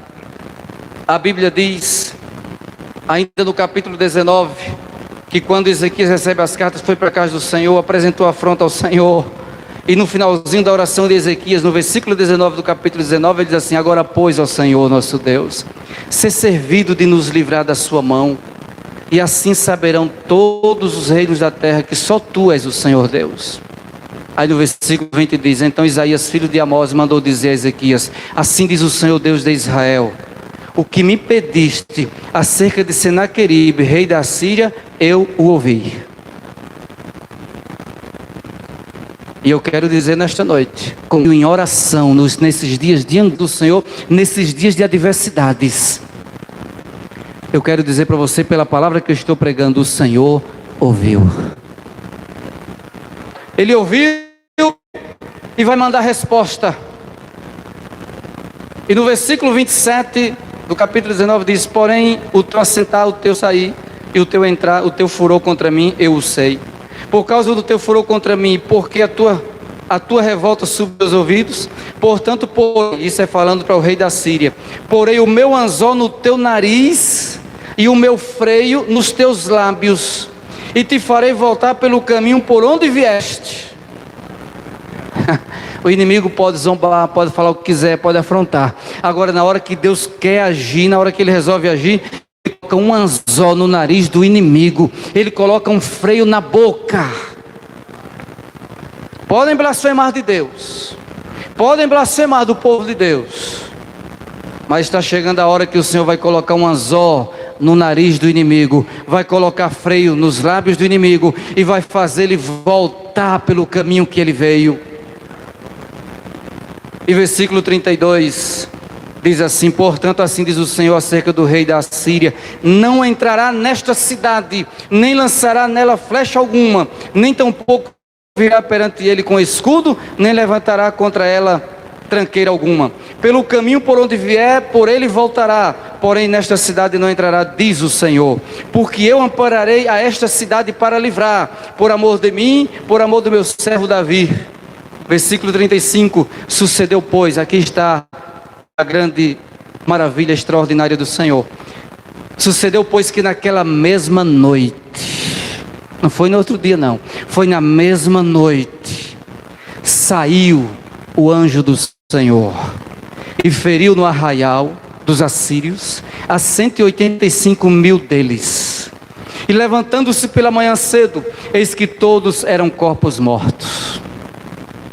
Speaker 1: A Bíblia diz, ainda no capítulo 19, que quando Ezequias recebe as cartas, foi para a casa do Senhor, apresentou afronta ao Senhor, e no finalzinho da oração de Ezequias, no versículo 19 do capítulo 19, ele diz assim: agora pois, ó Senhor nosso Deus, ser servido de nos livrar da sua mão, e assim saberão todos os reinos da terra que só tu és o Senhor Deus. Aí no versículo 20 diz: então Isaías, filho de Amós, mandou dizer a Ezequias: assim diz o Senhor Deus de Israel, o que me pediste acerca de Senaqueribe, rei da Síria, eu o ouvi. E eu quero dizer nesta noite, como em oração, nesses dias diante do Senhor, nesses dias de adversidades, eu quero dizer para você, pela palavra que eu estou pregando, o Senhor ouviu. Ele ouviu e vai mandar resposta. E no versículo 27 do capítulo 19 diz: porém o teu assentar, o teu sair e o teu entrar, o teu furor contra mim, eu o sei. Por causa do teu furor contra mim, porque a tua revolta subiu aos ouvidos, portanto, isso é falando para o rei da Síria, porei o meu anzol no teu nariz e o meu freio nos teus lábios, e te farei voltar pelo caminho por onde vieste. O inimigo pode zombar, pode falar o que quiser, pode afrontar. Agora, na hora que Deus quer agir, na hora que Ele resolve agir, Ele coloca um anzol no nariz do inimigo, Ele coloca um freio na boca. Podem blasfemar de Deus, podem blasfemar do povo de Deus, mas está chegando a hora que o Senhor vai colocar um anzol no nariz do inimigo, vai colocar freio nos lábios do inimigo e vai fazer ele voltar pelo caminho que ele veio. E versículo 32 diz assim: portanto assim diz o Senhor acerca do rei da Síria: não entrará nesta cidade, nem lançará nela flecha alguma, nem tampouco virá perante ele com escudo, nem levantará contra ela tranqueira alguma. Pelo caminho por onde vier, por ele voltará, porém nesta cidade não entrará, diz o Senhor, porque eu ampararei a esta cidade para livrar, por amor de mim, por amor do meu servo Davi. Versículo 35, sucedeu pois, aqui está a grande maravilha extraordinária do Senhor. Sucedeu pois que naquela mesma noite, Não foi no outro dia, não. Foi na mesma noite. Saiu o anjo do Senhor e feriu no arraial dos assírios a 185.000 deles. E levantando-se pela manhã cedo, eis que todos eram corpos mortos.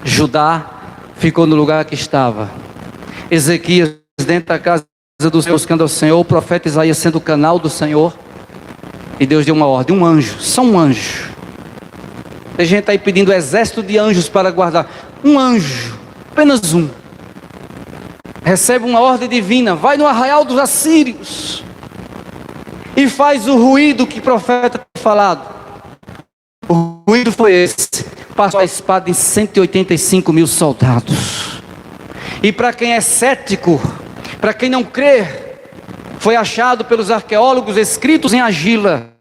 Speaker 1: Judá ficou no lugar que estava. Ezequias dentro da casa do Senhor, buscando ao Senhor. O profeta Isaías sendo o canal do Senhor. E Deus deu uma ordem, um anjo, só um anjo. Tem gente aí pedindo exército de anjos para guardar. Um anjo, apenas um. Recebe uma ordem divina, vai no arraial dos assírios. E faz o ruído que o profeta tinha falado. O ruído foi esse. Passou a espada em 185.000 soldados. E para quem é cético, para quem não crê, foi achado pelos arqueólogos escritos em argila,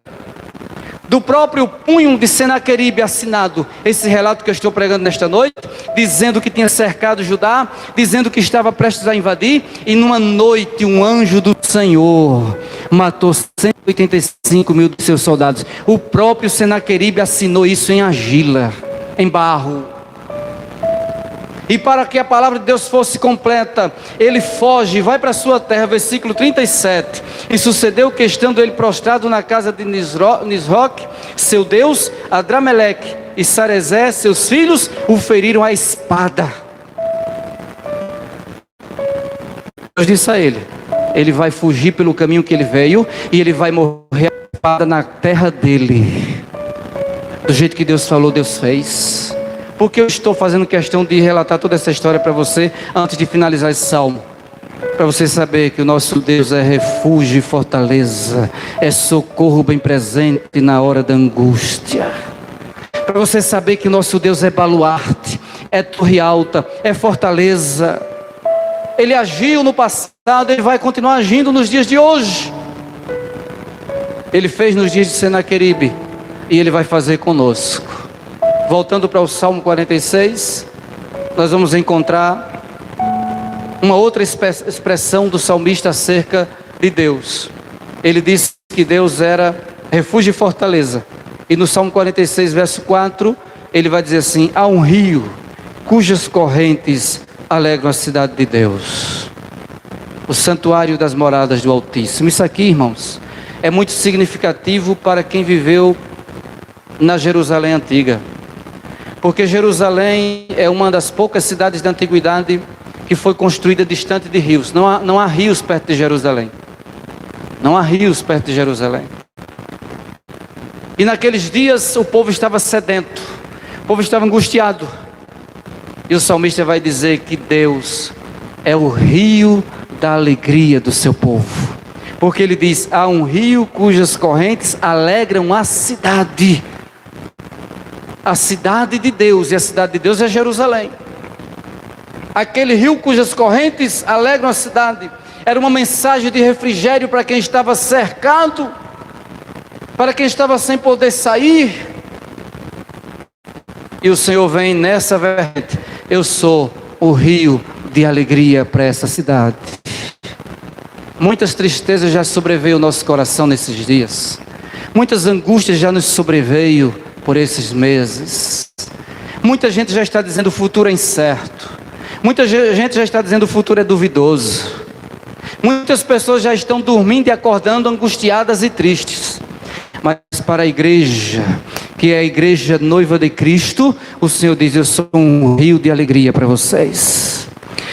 Speaker 1: do próprio punho de Senaqueribe assinado, esse relato que eu estou pregando nesta noite, dizendo que tinha cercado Judá, dizendo que estava prestes a invadir, e numa noite um anjo do Senhor matou 185.000 de seus soldados. O próprio Senaqueribe assinou isso em argila, em barro. E para que a palavra de Deus fosse completa, ele foge, vai para a sua terra, versículo 37. E sucedeu que, estando ele prostrado na casa de Nisroque, seu Deus, Adrameleque e Sarezé, seus filhos, o feriram à espada. Deus disse a ele: ele vai fugir pelo caminho que ele veio, e ele vai morrer à espada na terra dele. Do jeito que Deus falou, Deus fez. Porque eu estou fazendo questão de relatar toda essa história para você, antes de finalizar esse salmo. Para você saber que o nosso Deus é refúgio e fortaleza, é socorro bem presente na hora da angústia. Para você saber que o nosso Deus é baluarte, é torre alta, é fortaleza. Ele agiu no passado, ele vai continuar agindo nos dias de hoje. Ele fez nos dias de Senaqueribe, e ele vai fazer conosco. Voltando para o Salmo 46, nós vamos encontrar uma outra expressão do salmista acerca de Deus. Ele disse que Deus era refúgio e fortaleza. E no Salmo 46, verso 4, ele vai dizer assim: há um rio cujas correntes alegram a cidade de Deus, o santuário das moradas do Altíssimo. Isso aqui, irmãos, é muito significativo para quem viveu na Jerusalém antiga. Porque Jerusalém é uma das poucas cidades da antiguidade que foi construída distante de rios. Não há rios perto de Jerusalém. Não há rios perto de Jerusalém. E naqueles dias o povo estava sedento, o povo estava angustiado. E o salmista vai dizer que Deus é o rio da alegria do seu povo. Porque ele diz: há um rio cujas correntes alegram a cidade. A cidade de Deus, e a cidade de Deus é Jerusalém. Aquele rio cujas correntes alegram a cidade, era uma mensagem de refrigério para quem estava cercado, para quem estava sem poder sair. E o Senhor vem nessa vertente: eu sou o rio de alegria para essa cidade. Muitas tristezas já sobreveio ao nosso coração nesses dias, muitas angústias já nos sobreveio por esses meses. Muita gente já está dizendo o futuro é incerto. Muita gente já está dizendo o futuro é duvidoso. Muitas pessoas já estão dormindo e acordando angustiadas e tristes. Mas para a igreja, que é a igreja noiva de Cristo, o Senhor diz: eu sou um rio de alegria para vocês.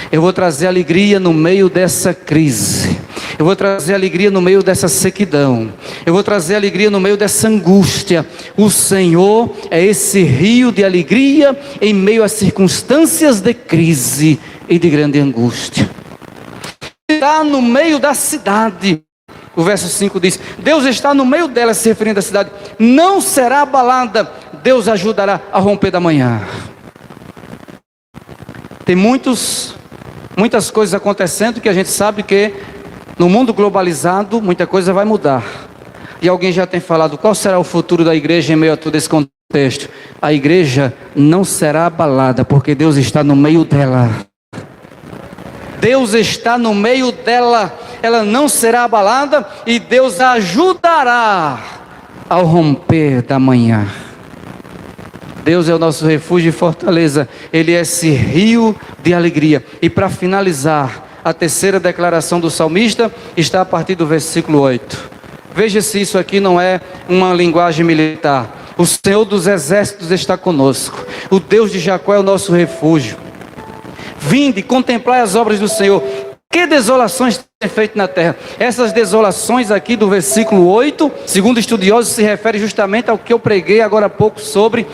Speaker 1: Eu vou trazer alegria no meio dessa crise. Eu vou trazer alegria no meio dessa sequidão. Eu vou trazer alegria no meio dessa angústia. O Senhor é esse rio de alegria em meio às circunstâncias de crise e de grande angústia. Está no meio da cidade. O verso 5 diz: Deus está no meio dela, se referindo à cidade. Não será abalada. Deus ajudará a romper da manhã. Tem muitas coisas acontecendo que a gente sabe que no mundo globalizado muita coisa vai mudar. E alguém já tem falado: qual será o futuro da igreja em meio a todo esse contexto? A igreja não será abalada, porque Deus está no meio dela. Deus está no meio dela. Ela não será abalada e Deus a ajudará ao romper da manhã. Deus é o nosso refúgio e fortaleza. Ele é esse rio de alegria. E para finalizar, a terceira declaração do salmista está a partir do versículo 8. Veja se isso aqui não é uma linguagem militar. O Senhor dos exércitos está conosco. O Deus de Jacó é o nosso refúgio. Vinde, contemplai as obras do Senhor. Que desolações tem feito na terra. Essas desolações aqui do versículo 8, segundo estudiosos, se refere justamente ao que eu preguei agora há pouco sobre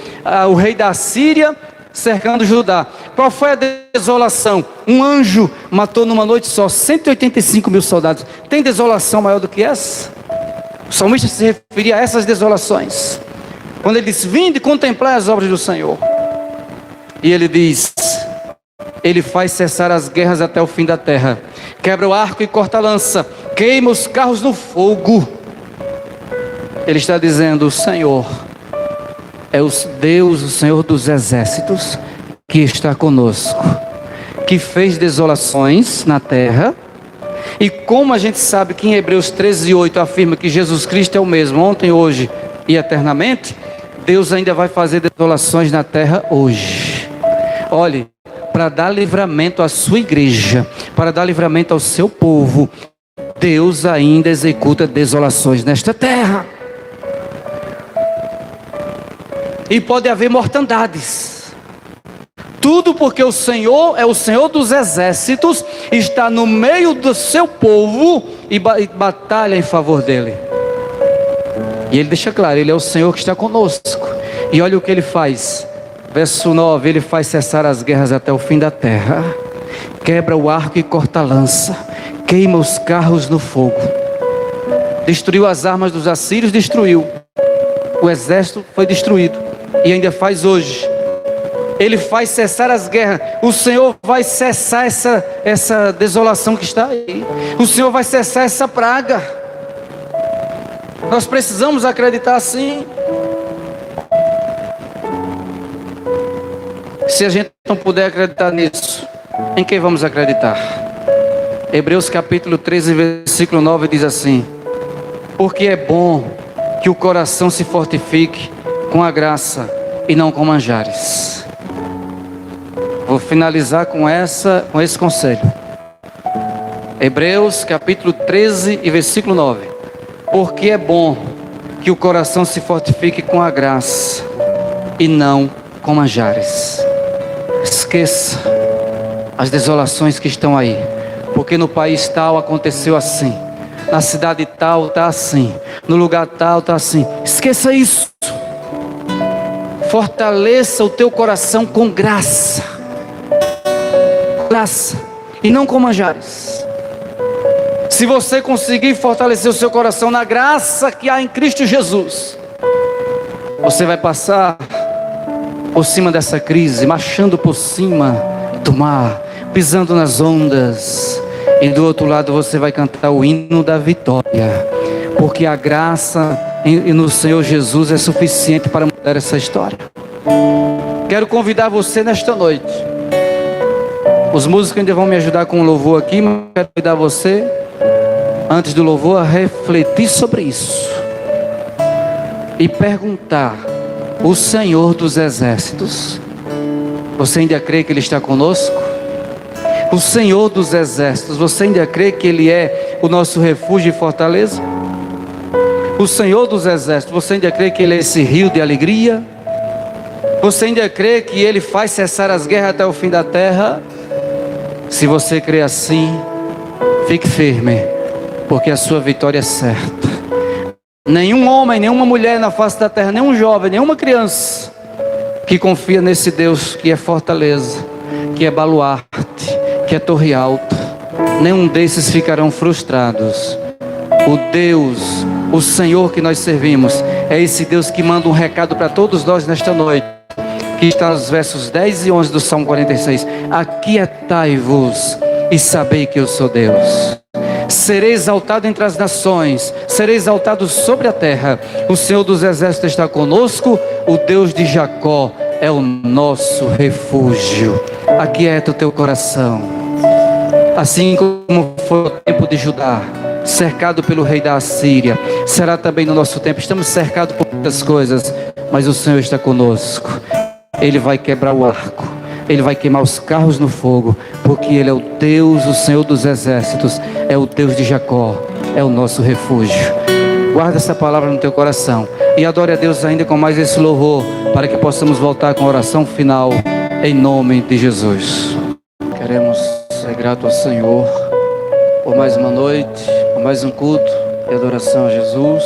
Speaker 1: o rei da Síria cercando Judá. Qual foi a desolação? Um anjo matou numa noite só 185 mil soldados. Tem desolação maior do que essa? O salmista se referia a essas desolações. Quando ele diz, vinde contemplar as obras do Senhor. E ele diz, ele faz cessar as guerras até o fim da terra. Quebra o arco e corta a lança. Queima os carros no fogo. Ele está dizendo, o Senhor é o Deus, o Senhor dos exércitos, que está conosco. Que fez desolações na terra. E como a gente sabe que em Hebreus 13:8 afirma que Jesus Cristo é o mesmo, ontem, hoje e eternamente, Deus ainda vai fazer desolações na terra hoje. Olhe, para dar livramento à sua igreja, para dar livramento ao seu povo, Deus ainda executa desolações nesta terra. E pode haver mortandades. Tudo porque o Senhor é o Senhor dos exércitos, está no meio do seu povo e batalha em favor dele. E ele deixa claro, ele é o Senhor que está conosco. E olha o que ele faz. Verso 9, ele faz cessar as guerras até o fim da terra. Quebra o arco e corta a lança. Queima os carros no fogo. Destruiu as armas dos assírios, destruiu. O exército foi destruído. E ainda faz hoje. Ele faz cessar as guerras. O Senhor vai cessar essa desolação que está aí. O Senhor vai cessar essa praga. Nós precisamos acreditar assim. Se a gente não puder acreditar nisso, em quem vamos acreditar? Hebreus capítulo 13, versículo 9 diz assim: porque é bom que o coração se fortifique com a graça e não com manjares. Vou finalizar com esse conselho. Hebreus capítulo 13 e versículo 9. Porque é bom que o coração se fortifique com a graça e não com manjares. Esqueça as desolações que estão aí, porque no país tal aconteceu assim, na cidade tal está assim, no lugar tal está assim. Esqueça isso. Fortaleça o teu coração com graça, e não com manjares. Se você conseguir fortalecer o seu coração na graça que há em Cristo Jesus, você vai passar por cima dessa crise, marchando por cima do mar, pisando nas ondas, e do outro lado você vai cantar o hino da vitória, porque a graça no Senhor Jesus é suficiente para mudar essa história. Quero convidar você nesta noite. Os músicos ainda vão me ajudar com o louvor aqui, mas quero convidar você, antes do louvor, a refletir sobre isso e perguntar: o Senhor dos exércitos, você ainda crê que Ele está conosco? O Senhor dos exércitos, você ainda crê que Ele é o nosso refúgio e fortaleza? O Senhor dos exércitos, você ainda crê que Ele é esse rio de alegria? Você ainda crê que Ele faz cessar as guerras até o fim da terra? Se você crê assim, fique firme, porque a sua vitória é certa. Nenhum homem, nenhuma mulher na face da terra, nenhum jovem, nenhuma criança que confia nesse Deus que é fortaleza, que é baluarte, que é torre alta, nenhum desses ficarão frustrados. O Deus, o Senhor que nós servimos, é esse Deus que manda um recado para todos nós nesta noite, que está nos versos 10 e 11 do Salmo 46. Aquietai-vos e sabei que eu sou Deus. Serei exaltado entre as nações, serei exaltado sobre a terra. O Senhor dos exércitos está conosco, o Deus de Jacó é o nosso refúgio. Aquieta o teu coração, assim como foi o tempo de Judá. cercado pelo rei da Assíria. Será também no nosso tempo. Estamos cercados por muitas coisas, mas o Senhor está conosco. Ele vai quebrar o arco, Ele vai queimar os carros no fogo, porque Ele é o Deus, o Senhor dos exércitos, é o Deus de Jacó, é o nosso refúgio. Guarda essa palavra no teu coração e adore a Deus ainda com mais esse louvor, para que possamos voltar com a oração final, em nome de Jesus. Queremos ser gratos ao Senhor por mais uma noite, por mais um culto de adoração a Jesus.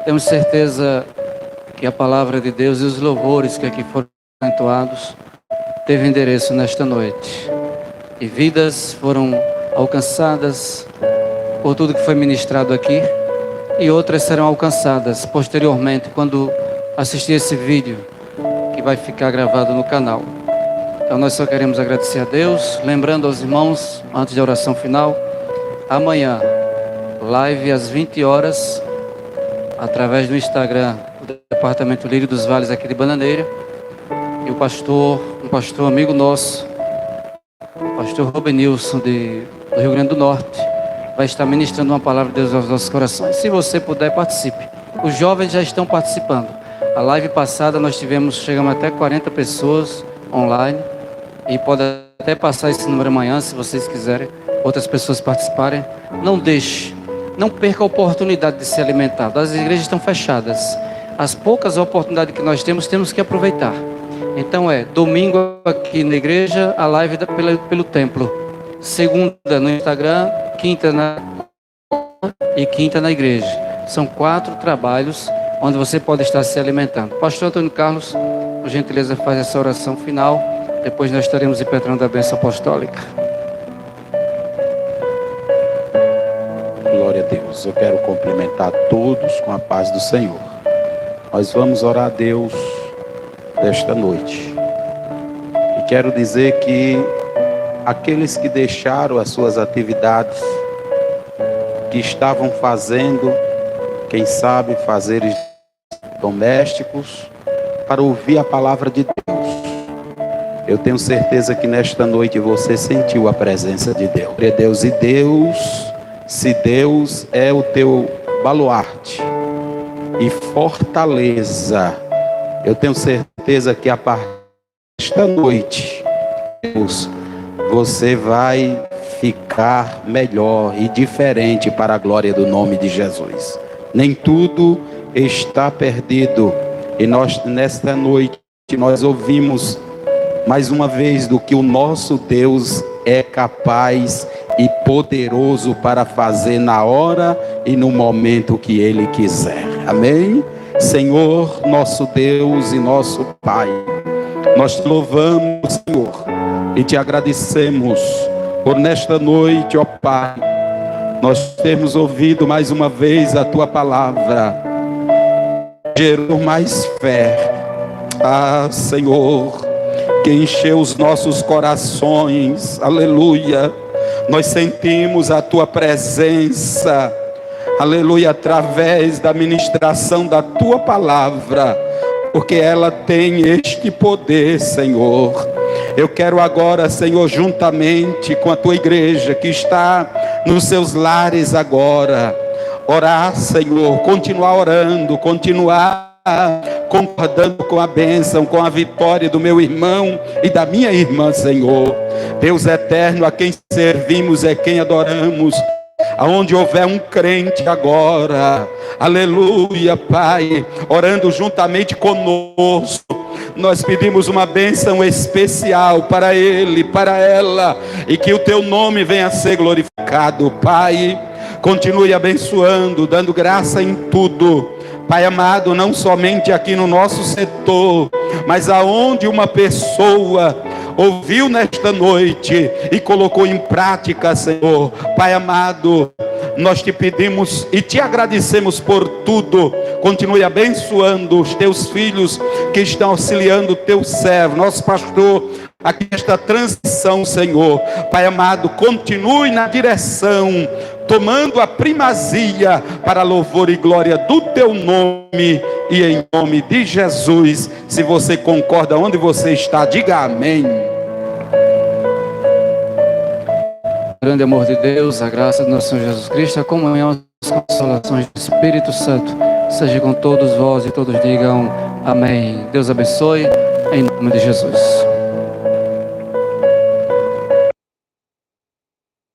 Speaker 1: Temos certeza que a palavra de Deus e os louvores que aqui foram entoados teve endereço nesta noite, e vidas foram alcançadas por tudo que foi ministrado aqui, e outras serão alcançadas posteriormente quando assistir esse vídeo que vai ficar gravado no canal. Então nós só queremos agradecer a Deus, lembrando aos irmãos, antes da oração final, amanhã, live às 20 horas, através do Instagram do Departamento Lírio dos Vales aqui de Bananeira, e um pastor amigo nosso, o pastor Robenilson do Rio Grande do Norte, vai estar ministrando uma palavra de Deus aos nossos corações. Se você puder, participe. Os jovens já estão participando. A live passada nós chegamos até 40 pessoas online, e pode até passar esse número amanhã, se vocês quiserem, outras pessoas participarem. Não perca a oportunidade de se alimentar. As igrejas estão fechadas. As poucas oportunidades que nós temos que aproveitar. Então domingo aqui na igreja, a live pelo templo. Segunda no Instagram, quinta na igreja. São 4 trabalhos onde você pode estar se alimentando. Pastor Antônio Carlos, por gentileza, faz essa oração final. Depois nós estaremos impetrando a bênção apostólica.
Speaker 2: Glória a Deus. Eu quero cumprimentar todos com a paz do Senhor. Nós vamos orar a Deus desta noite. E quero dizer que aqueles que deixaram as suas atividades, que estavam fazendo, quem sabe, fazeres domésticos, para ouvir a palavra de Deus. Eu tenho certeza que nesta noite você sentiu a presença de Deus. Se Deus é o teu baluarte e fortaleza, eu tenho certeza que a partir desta noite, você vai ficar melhor e diferente para a glória do nome de Jesus. Nem tudo está perdido. E nós, nesta noite, nós ouvimos mais uma vez do que o nosso Deus é capaz e poderoso para fazer na hora e no momento que Ele quiser. Amém? Senhor, nosso Deus e nosso Pai, nós te louvamos, Senhor, e te agradecemos por nesta noite, ó Pai, nós temos ouvido mais uma vez a Tua palavra, gerou mais fé. Ah, Senhor, que encheu os nossos corações, aleluia, nós sentimos a Tua presença, aleluia, através da ministração da Tua palavra, porque ela tem este poder, Senhor. Eu quero agora, Senhor, juntamente com a Tua igreja que está nos seus lares agora, orar, Senhor, continuar orando, continuar concordando com a bênção, com a vitória do meu irmão e da minha irmã, Senhor. Deus eterno, a quem servimos, é quem adoramos. Aonde houver um crente agora, aleluia, Pai, orando juntamente conosco, nós pedimos uma bênção especial para ele, para ela, e que o Teu nome venha a ser glorificado, Pai. Continue abençoando, dando graça em tudo, Pai amado, não somente aqui no nosso setor, mas aonde uma pessoa ouviu nesta noite e colocou em prática, Senhor. Pai amado, nós te pedimos e te agradecemos por tudo. Continue abençoando os Teus filhos que estão auxiliando o Teu servo, nosso pastor, aqui nesta transição, Senhor. Pai amado, continue na direção, tomando a primazia para louvor e glória do Teu nome, e em nome de Jesus. Se você concorda onde você está, diga amém.
Speaker 1: grande amor de Deus, a graça do nosso Senhor Jesus Cristo, a comunhão, as consolações do Espírito Santo, seja com todos vós e todos digam amém. Deus abençoe, em nome de Jesus.